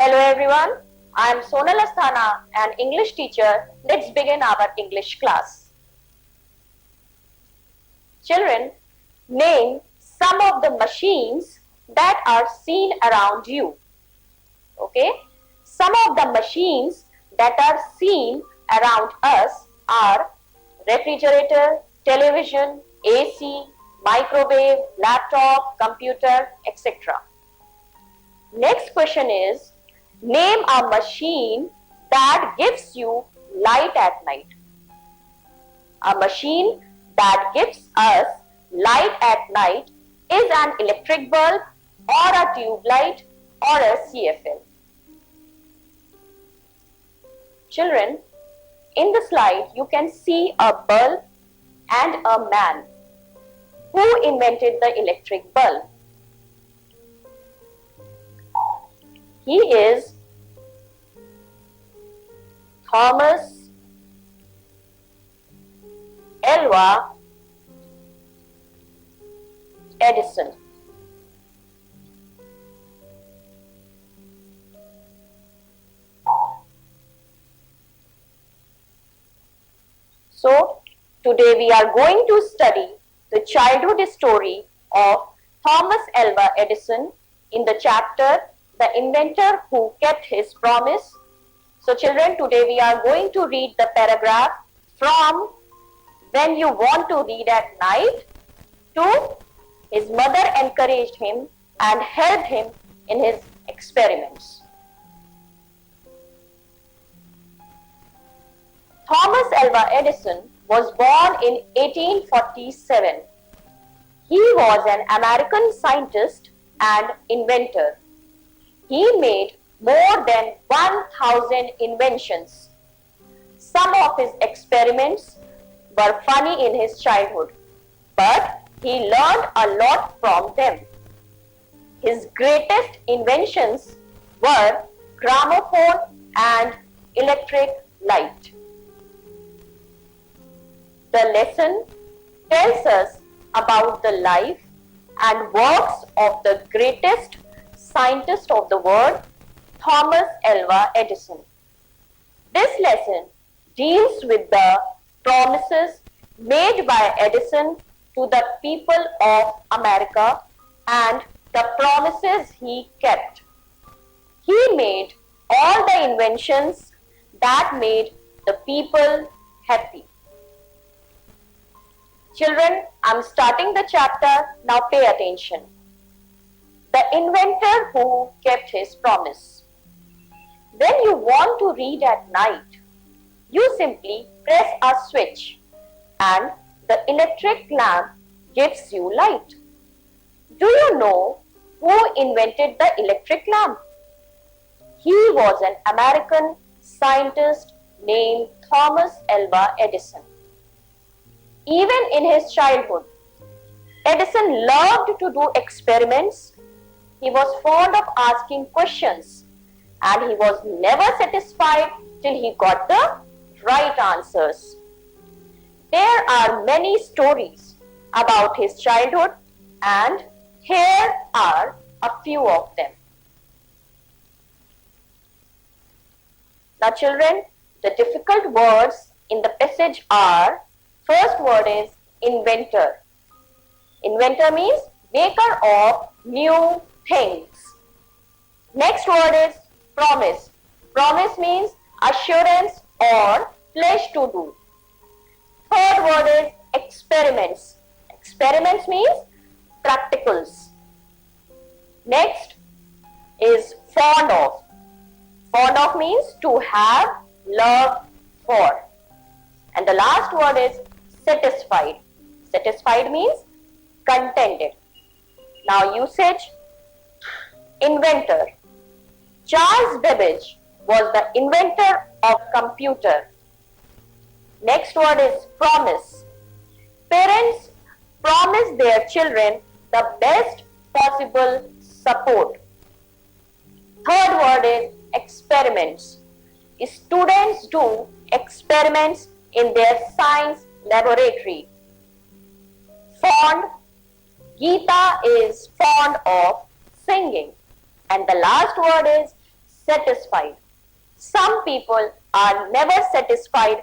Hello everyone, I am Sonal Asthana, an English teacher. Let's begin our English class. Children, name some of the machines that are seen around you. Okay, some of the machines that are seen around us are refrigerator, television, AC, microwave, laptop, computer, etc. Next question is, name a machine that gives you light at night. A machine that gives us light at night is an electric bulb or a tube light or a CFL. Children, in the slide you can see a bulb and a man. Who invented the electric bulb? He is Thomas Alva Edison. So, today we are going to study the childhood story of Thomas Alva Edison in the chapter The Inventor Who Kept His Promise. So children, today we are going to read the paragraph from when you want to read at night to his mother encouraged him and helped him in his experiments. Thomas Alva Edison was born in 1847. He was an American scientist and inventor. He made more than 1,000 inventions. Some of his experiments were funny in his childhood, but he learned a lot from them. His greatest inventions were gramophone and electric light. The lesson tells us about the life and works of the greatest scientist of the world, Thomas Alva Edison. This lesson deals with the promises made by Edison to the people of America and the promises he kept. He made all the inventions that made the people happy. Children, I'm starting the chapter, now pay attention. The inventor who kept his promise. When you want to read at night, you simply press a switch and the electric lamp gives you light. Do you know who invented the electric lamp? He was an American scientist named Thomas Alva Edison. Even in his childhood, Edison loved to do experiments. He was fond of asking questions and he was never satisfied till he got the right answers. There are many stories about his childhood and here are a few of them. Now children, the difficult words in the passage are, first word is inventor. Inventor means maker of new things. Next word is promise. Promise means assurance or pledge to do. Third word is experiments. Experiments means practicals. Next is fond of. Fond of means to have, love, for. And the last word is satisfied. Satisfied means contented. Now usage. Inventor. Charles Babbage was the inventor of computer. Next word is promise. Parents promise their children the best possible support. Third word is experiments. Students do experiments in their science laboratory. Fond. Geeta is fond of singing. And the last word is satisfied. Some people are never satisfied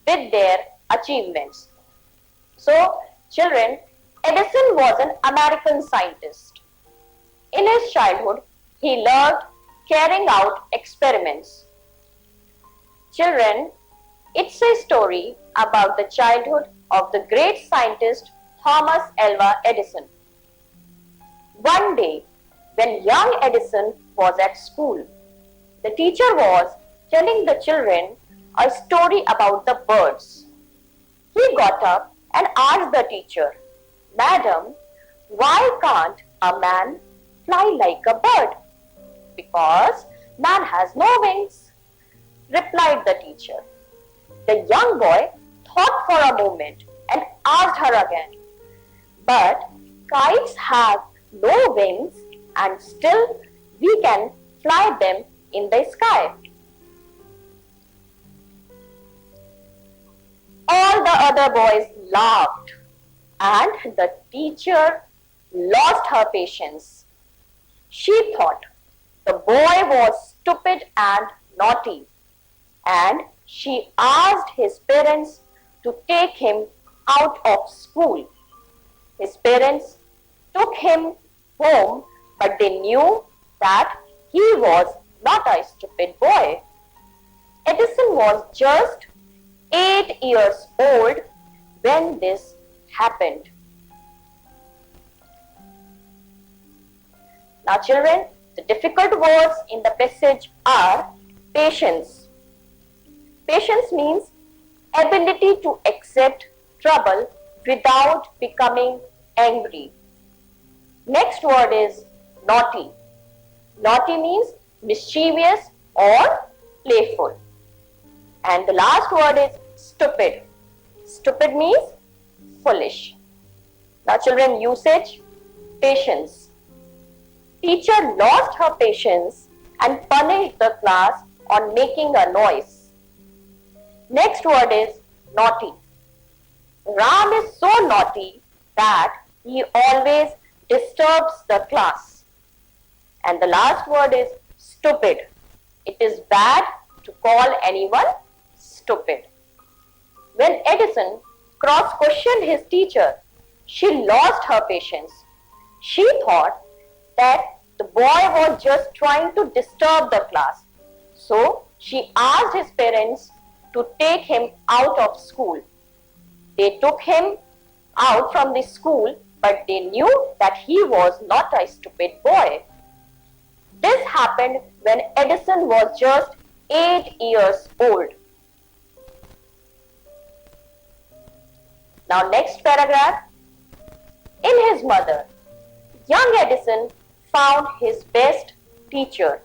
with their achievements. So, children, Edison was an American scientist. In his childhood, he loved carrying out experiments. Children, it's a story about the childhood of the great scientist Thomas Alva Edison. One day, when young Edison was at school, the teacher was telling the children a story about the birds. He got up and asked the teacher, "Madam, why can't a man fly like a bird?" "Because man has no wings," replied the teacher. The young boy thought for a moment and asked her again, "But kites have no wings and still we can fly them in the sky." All the other boys laughed and the teacher lost her patience. She thought the boy was stupid and naughty, and she asked his parents to take him out of school. His parents took him home, but they knew that he was not a stupid boy. Edison was just 8 years old when this happened. Now children, the difficult words in the passage are patience. Patience means ability to accept trouble without becoming angry. Next word is naughty. Naughty means mischievous or playful. And the last word is stupid. Stupid means foolish. Now children, usage, patience. Teacher lost her patience and punished the class on making a noise. Next word is naughty. Ram is so naughty that he always disturbs the class. And the last word is stupid. It is bad to call anyone stupid. When Edison cross-questioned his teacher, she lost her patience. She thought that the boy was just trying to disturb the class. So she asked his parents to take him out of school. They took him out from the school, but they knew that he was not a stupid boy. This happened when Edison was just 8 years old. Now next paragraph. In his mother, young Edison found his best teacher.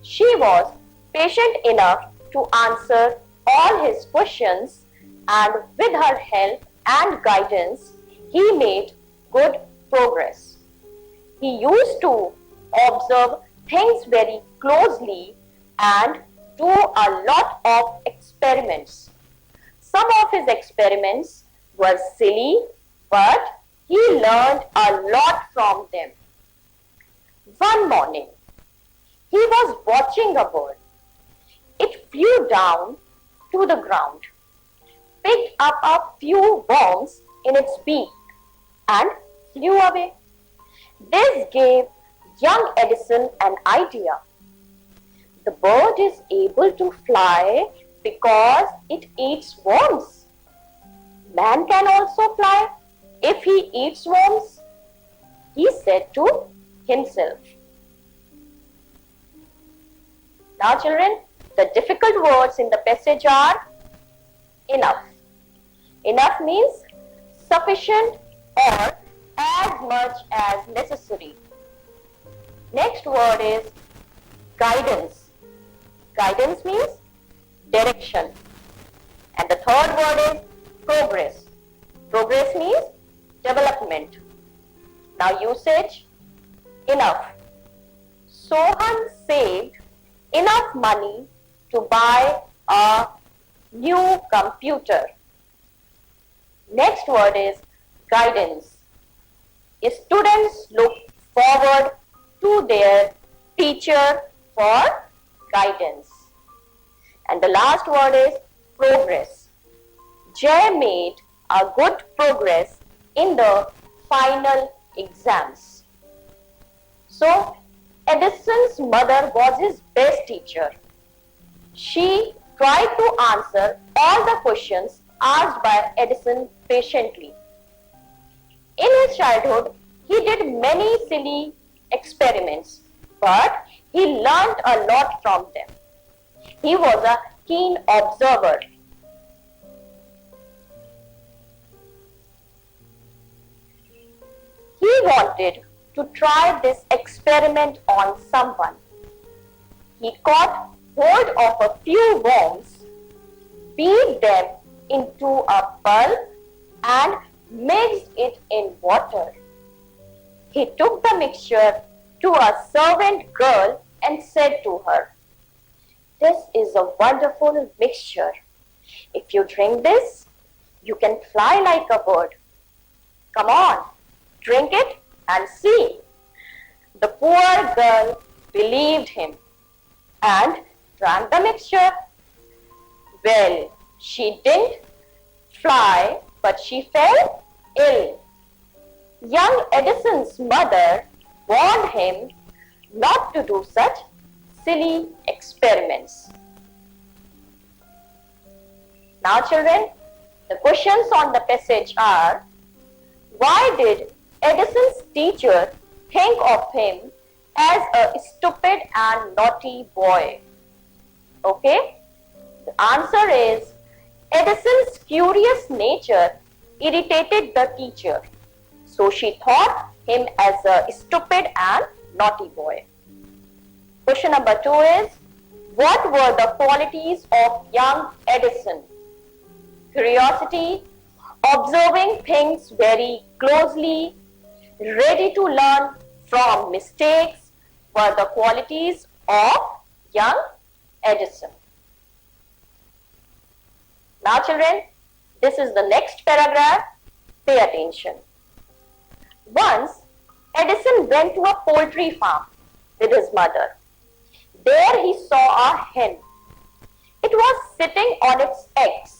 She was patient enough to answer all his questions, and with her help and guidance, he made good progress. He used to observe things very closely and do a lot of experiments. Some of his experiments were silly, but he learned a lot from them. One morning, he was watching a bird. It flew down to the ground, picked up a few worms in its beak, and flew away. This gave young Edison an idea. The bird is able to fly because it eats worms. Man can also fly if he eats worms, he said to himself. Now children, the difficult words in the passage are enough. Enough means sufficient or as much as necessary. Next word is guidance. Guidance means direction. And the third word is progress. Progress means development. Now usage, enough. Sohan saved enough money to buy a new computer. Next word is guidance. Students look forward to their teacher for guidance. And the last word is progress. Jay made a good progress in the final exams. So, Edison's mother was his best teacher. She tried to answer all the questions asked by Edison patiently. In his childhood, he did many silly experiments, but he learned a lot from them. He was a keen observer. He wanted to try this experiment on someone. He caught hold of a few worms, beat them into a pulp and mixed it in water. He took the mixture to a servant girl and said to her, "This is a wonderful mixture. If you drink this, you can fly like a bird. Come on, drink it and see." The poor girl believed him and drank the mixture. Well, she didn't fly, but she fell ill. Young Edison's mother warned him not to do such silly experiments. Now children, the questions on the passage are: why did Edison's teacher think of him as a stupid and naughty boy? Okay, the answer is Edison's curious nature irritated the teacher, so she thought him as a stupid and naughty boy. Question number 2 is, what were the qualities of young Edison? Curiosity, observing things very closely, ready to learn from mistakes were the qualities of young Edison. Now children, this is the next paragraph. Pay attention. Once, Edison went to a poultry farm with his mother. There he saw a hen. It was sitting on its eggs.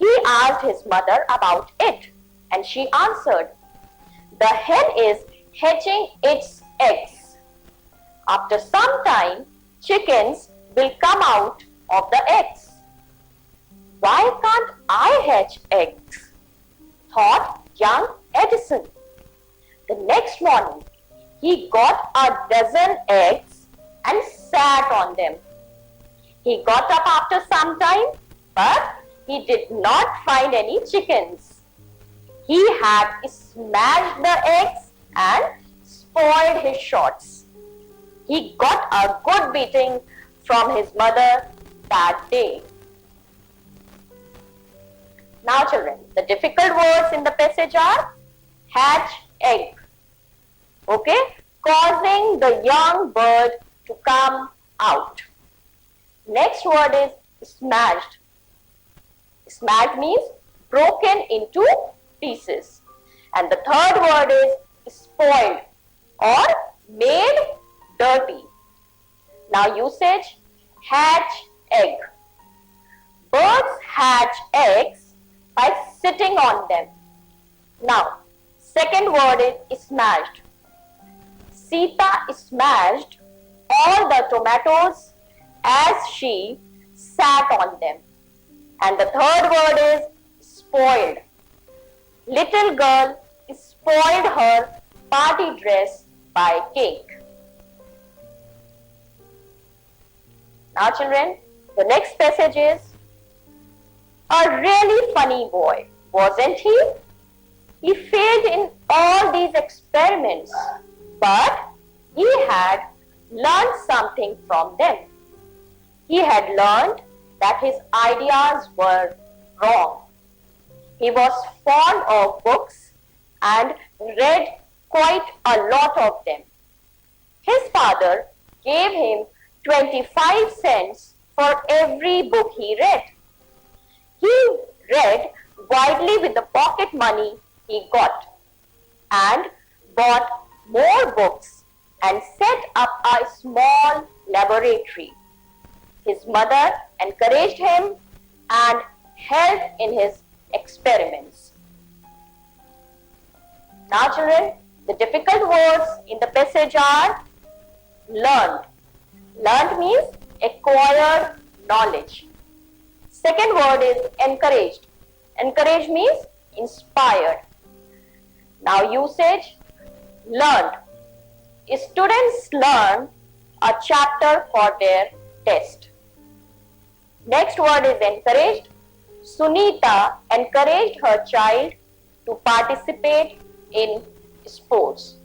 He asked his mother about it, and she answered, "The hen is hatching its eggs. After some time, chickens will come out of the eggs." "Why can't I hatch eggs?" thought young Edison. The next morning, he got a dozen eggs and sat on them. He got up after some time, but he did not find any chickens. He had smashed the eggs and spoiled his shots. He got a good beating from his mother that day. Now children, the difficult words in the passage are hatch, egg. Okay, causing the young bird to come out. Next word is smashed. Smashed means broken into pieces. And the third word is spoiled or made dirty. Now usage, hatch, egg. Birds hatch eggs by sitting on them. Now, second word is smashed. Sita smashed all the tomatoes as she sat on them. And the third word is spoiled. Little girl spoiled her party dress by cake. Now children, the next passage is, a really funny boy, wasn't he? He failed in all these experiments, but he had learned something from them. He had learned that his ideas were wrong. He was fond of books and read quite a lot of them. His father gave him 25 cents for every book he read. He read widely with the pocket money he got and bought more books and set up a small laboratory. His mother encouraged him and helped in his experiments. Now children, the difficult words in the passage are learned. Learned means acquired knowledge. Second word is encouraged. Encouraged means inspired. Now usage, learned. Students learn a chapter for their test. Next word is encouraged. Sunita encouraged her child to participate in sports.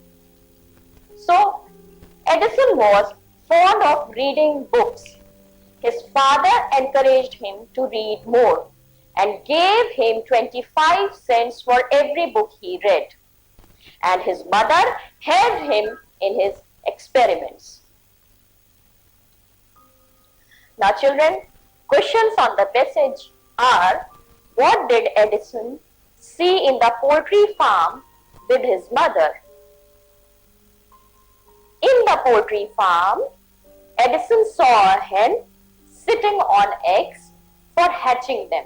So, Edison was fond of reading books. His father encouraged him to read more and gave him 25 cents for every book he read. And his mother helped him in his experiments. Now children, questions on the passage are: what did Edison see in the poultry farm with his mother? In the poultry farm, Edison saw a hen sitting on eggs for hatching them.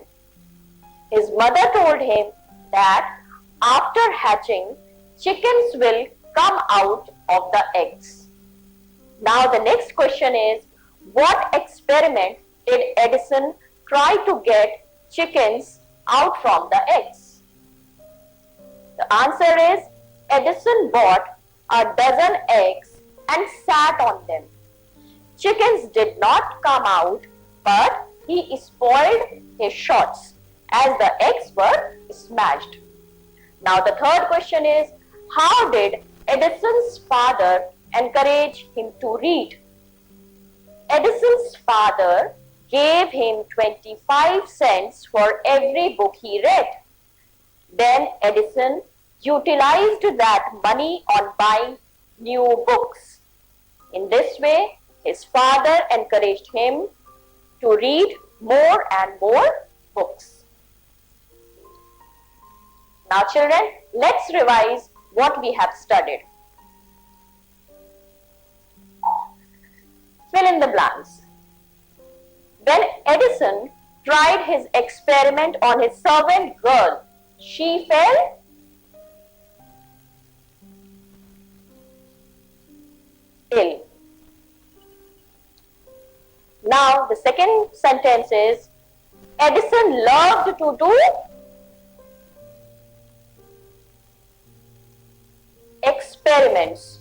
His mother told him that after hatching, chickens will come out of the eggs. Now the next question is, what experiment did Edison try to get chickens out from the eggs? The answer is, Edison bought a dozen eggs and sat on them. Chickens did not come out, but he spoiled his shots as the eggs were smashed. Now the third question is, how did Edison's father encourage him to read? Edison's father gave him 25 cents for every book he read. Then Edison utilized that money on buying new books. In this way, his father encouraged him to read more and more books. Now children, let's revise what we have studied. Fill in the blanks. When Edison tried his experiment on his servant girl, she fell ill. Now the second sentence is, Edison loved to do experiments.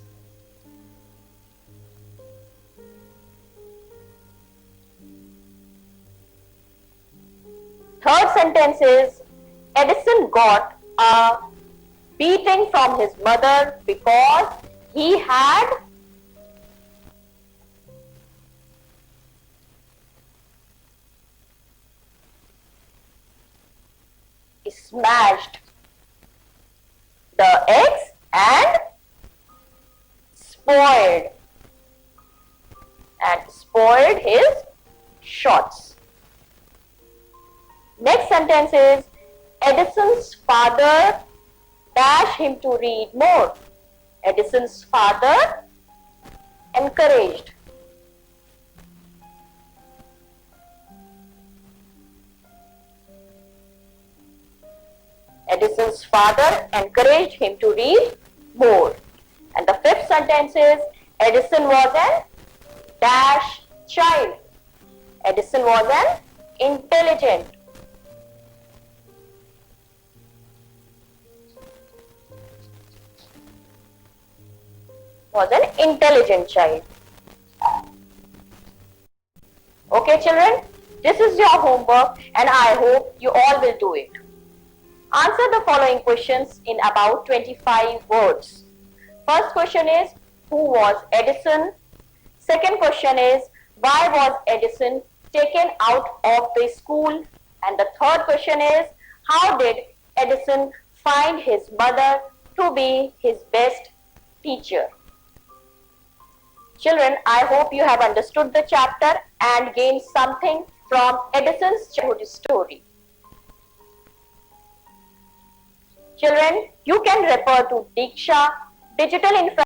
Third sentence is, Edison got a beating from his mother because he had smashed the eggs and spoiled his shots. Next sentence is, Edison's father dashed him to read more. Edison's father encouraged. Edison's father encouraged him to read more. And the fifth sentence is, Edison was an dash child. Edison was an intelligent. Child. Okay children, this is your homework and I hope you all will do it. Answer the following questions in about 25 words. First question is, who was Edison? Second question is, why was Edison taken out of the school? And the third question is, how did Edison find his mother to be his best teacher? Children, I hope you have understood the chapter and gained something from Edison's childhood story. Children, you can refer to Diksha Digital Infrastructure